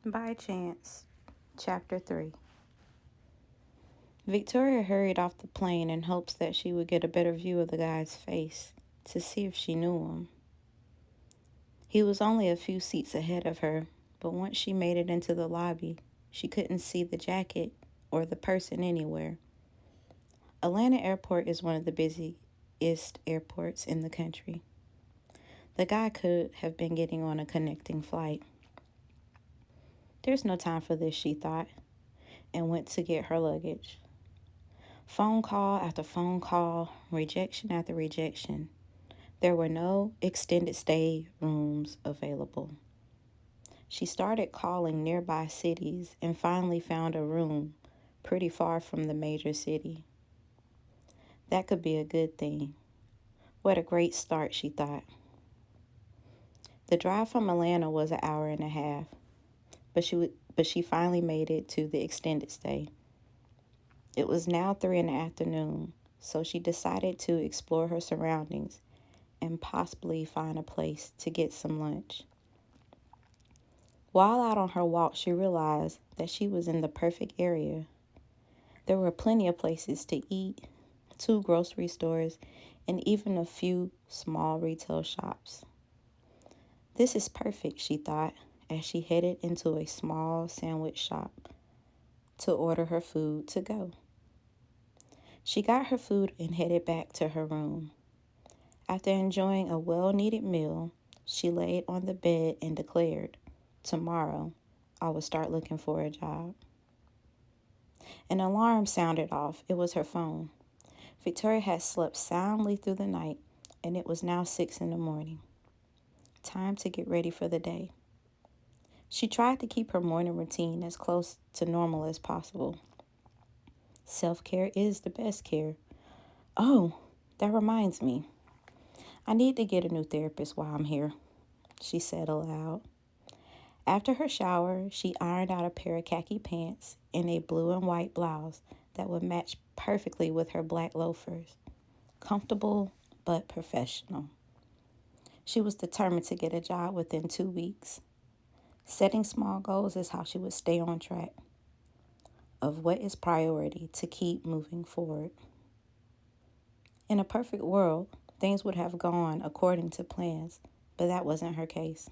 By Chance, Chapter 3. Victoria hurried off the plane in hopes that she would get a better view of the guy's face to see if she knew him. He was only a few seats ahead of her, but once she made it into the lobby, she couldn't see the jacket or the person anywhere. Atlanta Airport is one of the busiest airports in the country. The guy could have been getting on a connecting flight. There's no time for this, she thought, and went to get her luggage. Phone call after phone call, rejection after rejection. There were no extended stay rooms available. She started calling nearby cities and finally found a room pretty far from the major city. That could be a good thing. What a great start, she thought. The drive from Atlanta was an hour and a half, but she finally made it to the extended stay. It was now 3 in the afternoon, so she decided to explore her surroundings and possibly find a place to get some lunch. While out on her walk, she realized that she was in the perfect area. There were plenty of places to eat, 2 grocery stores, and even a few small retail shops. This is perfect, she thought, as she headed into a small sandwich shop to order her food to go. She got her food and headed back to her room. After enjoying a well-needed meal, she laid on the bed and declared, "Tomorrow, I will start looking for a job." An alarm sounded off. It was her phone. Victoria had slept soundly through the night, and it was now 6 in the morning. Time to get ready for the day. She tried to keep her morning routine as close to normal as possible. Self-care is the best care. Oh, that reminds me. I need to get a new therapist while I'm here, she said aloud. After her shower, she ironed out a pair of khaki pants and a blue and white blouse that would match perfectly with her black loafers. Comfortable but professional. She was determined to get a job within 2 weeks. Setting small goals is how she would stay on track of what is priority to keep moving forward. In a perfect world, things would have gone according to plans, but that wasn't her case.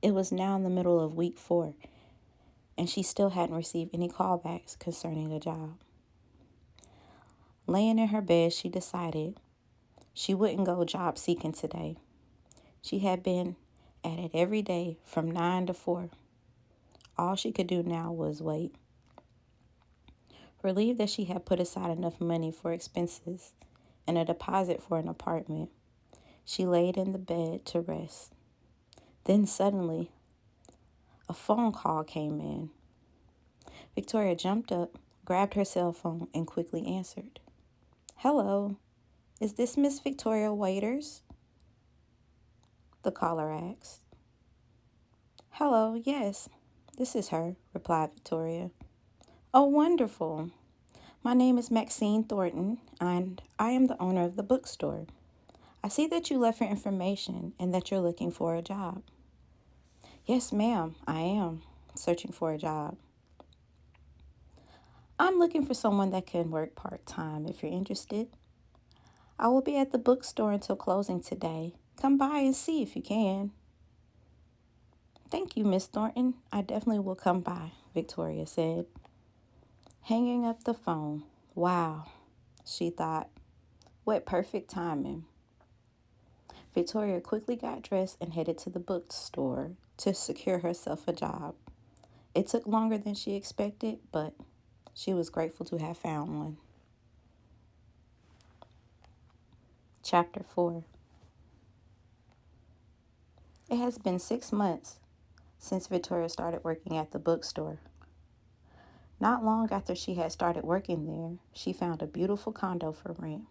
It was now in the middle of week 4, and she still hadn't received any callbacks concerning a job. Laying in her bed, she decided she wouldn't go job seeking today. She had been at it every day from 9 to 4. All she could do now was wait. Relieved that she had put aside enough money for expenses and a deposit for an apartment, she laid in the bed to rest. Then suddenly, a phone call came in. Victoria jumped up, grabbed her cell phone, and quickly answered. "Hello, is this Miss Victoria Waiters?" The caller asked. "Hello, yes, this is her," replied Victoria. "Oh, wonderful. My name is Maxine Thornton, and I am the owner of the bookstore. I see that you left your information and that you're looking for a job." "Yes, ma'am, I am searching for a job. I'm looking for someone that can work part-time if you're interested. I will be at the bookstore until closing today. Come by and see if you can." "Thank you, Miss Thornton. I definitely will come by," Victoria said. Hanging up the phone. Wow, she thought. What perfect timing. Victoria quickly got dressed and headed to the bookstore to secure herself a job. It took longer than she expected, but she was grateful to have found one. Chapter 4. It has been 6 months since Victoria started working at the bookstore. Not long after she had started working there, she found a beautiful condo for rent.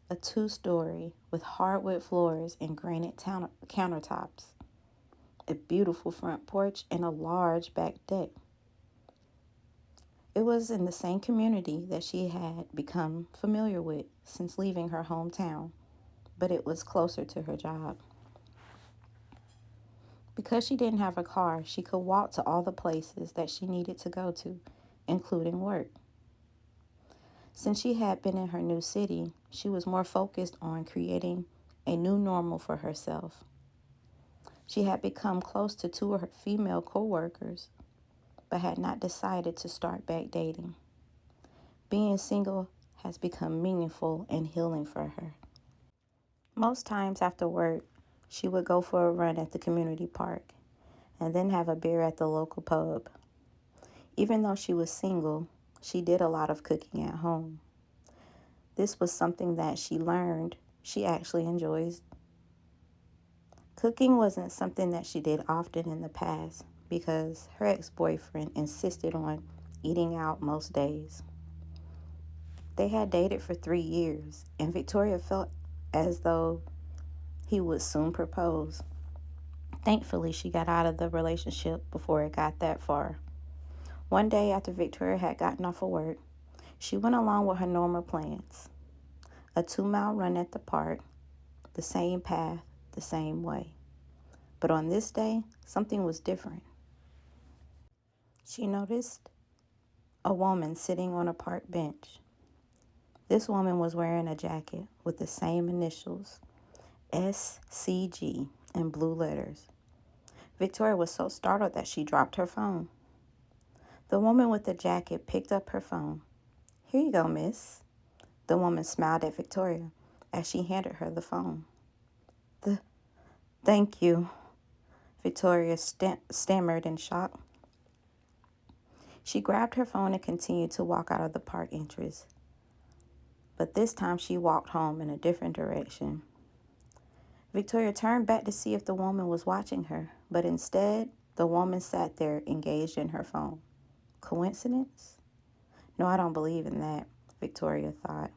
A 2-story with hardwood floors and granite countertops, a beautiful front porch, and a large back deck. It was in the same community that she had become familiar with since leaving her hometown, but it was closer to her job. Because she didn't have a car, she could walk to all the places that she needed to go to, including work. Since she had been in her new city, she was more focused on creating a new normal for herself. She had become close to two of her female coworkers, but had not decided to start back dating. Being single has become meaningful and healing for her. Most times after work, she would go for a run at the community park and then have a beer at the local pub. Even though she was single, she did a lot of cooking at home. This was something that she learned she actually enjoys. Cooking wasn't something that she did often in the past because her ex-boyfriend insisted on eating out most days. They had dated for 3 years, and Victoria felt as though he would soon propose. Thankfully, she got out of the relationship before it got that far. One day after Victoria had gotten off of work, she went along with her normal plans. A 2-mile run at the park, the same path, the same way. But on this day, something was different. She noticed a woman sitting on a park bench. This woman was wearing a jacket with the same initials, SCG, in blue letters. Victoria was so startled that she dropped her phone. The woman with the jacket picked up her phone. "Here you go, miss." The woman smiled at Victoria as she handed her the phone. Thank you," Victoria stammered in shock. She grabbed her phone and continued to walk out of the park entrance. But this time she walked home in a different direction. Victoria turned back to see if the woman was watching her, but instead, the woman sat there engaged in her phone. Coincidence? No, I don't believe in that, Victoria thought.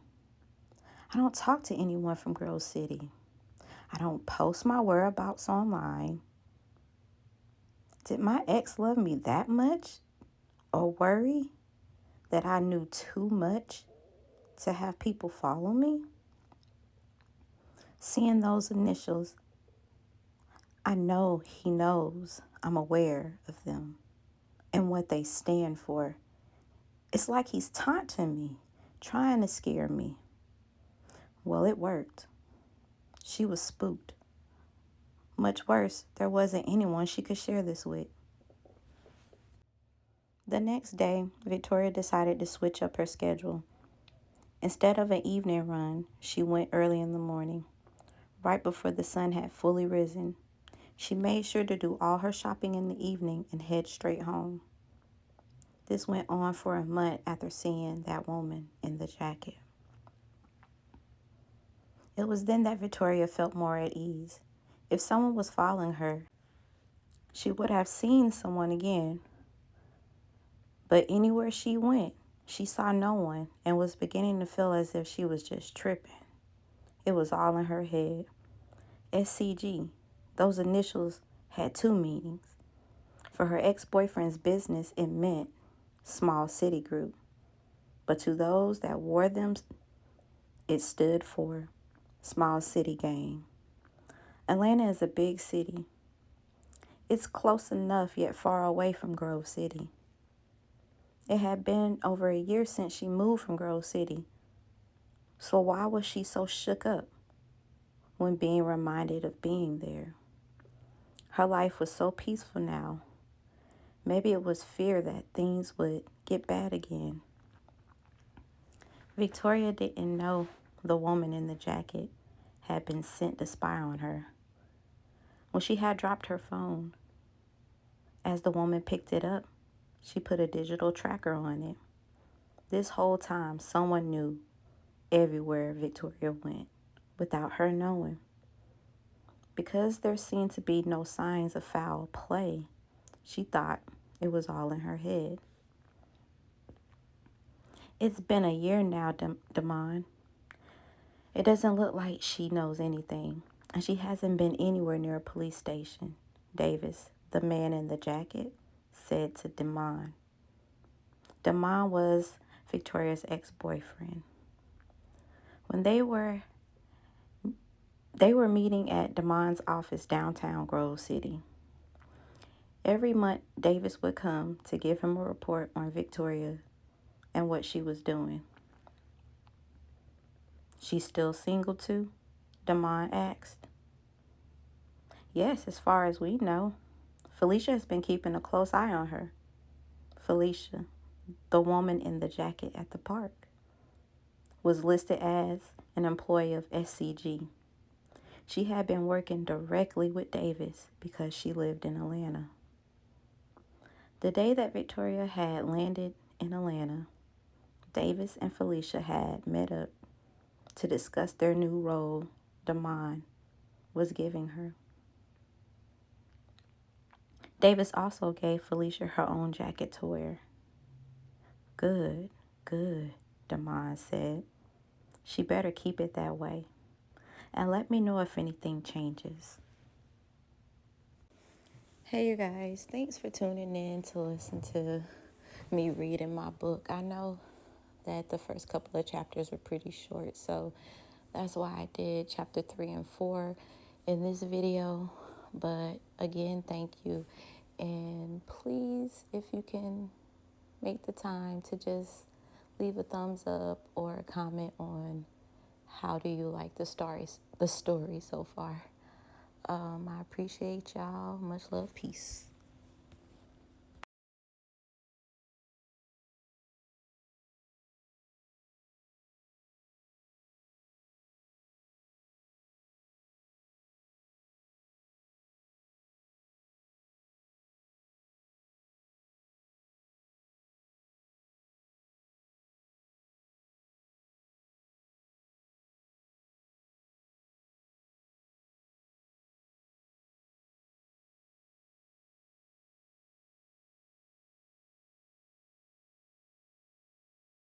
I don't talk to anyone from Grove City. I don't post my whereabouts online. Did my ex love me that much? Or worry that I knew too much to have people follow me? Seeing those initials, I know he knows I'm aware of them and what they stand for. It's like he's taunting me, trying to scare me. Well, it worked. She was spooked. Much worse, there wasn't anyone she could share this with. The next day, Victoria decided to switch up her schedule. Instead of an evening run, she went early in the morning, right before the sun had fully risen. She made sure to do all her shopping in the evening and head straight home. This went on for a month after seeing that woman in the jacket. It was then that Victoria felt more at ease. If someone was following her, she would have seen someone again. But anywhere she went, she saw no one and was beginning to feel as if she was just tripping. It was all in her head. SCG, those initials had two meanings. For her ex-boyfriend's business, it meant small city group. But to those that wore them, it stood for small city gang. Atlanta is a big city. It's close enough yet far away from Grove City. It had been over a year since she moved from Grove City. So why was she so shook up when being reminded of being there? Her life was so peaceful now. Maybe it was fear that things would get bad again. Victoria didn't know the woman in the jacket had been sent to spy on her. When she had dropped her phone, as the woman picked it up, she put a digital tracker on it. This whole time, someone knew everywhere Victoria went without her knowing. Because there seemed to be no signs of foul play, she thought it was all in her head. It's been a year now, Damon. It doesn't look like she knows anything, and she hasn't been anywhere near a police station, Davis, the man in the jacket, said to Damon. Damon was Victoria's ex-boyfriend. When they were meeting at Damon's office downtown Grove City. Every month, Davis would come to give him a report on Victoria and what she was doing. "She's still single too?" Damon asked. "Yes, as far as we know. Felicia has been keeping a close eye on her." Felicia, the woman in the jacket at the park, was listed as an employee of SCG. She had been working directly with Davis because she lived in Atlanta. The day that Victoria had landed in Atlanta, Davis and Felicia had met up to discuss their new role Damon was giving her. Davis also gave Felicia her own jacket to wear. "Good, good," Damon said. "She better keep it that way. And let me know if anything changes." Hey, you guys. Thanks for tuning in to listen to me reading my book. I know that the first couple of chapters were pretty short, so that's why I did chapter 3 and 4 in this video. But again, thank you. And please, if you can make the time to just leave a thumbs up or a comment on how do you like the story so far. I appreciate y'all. Much love. Peace.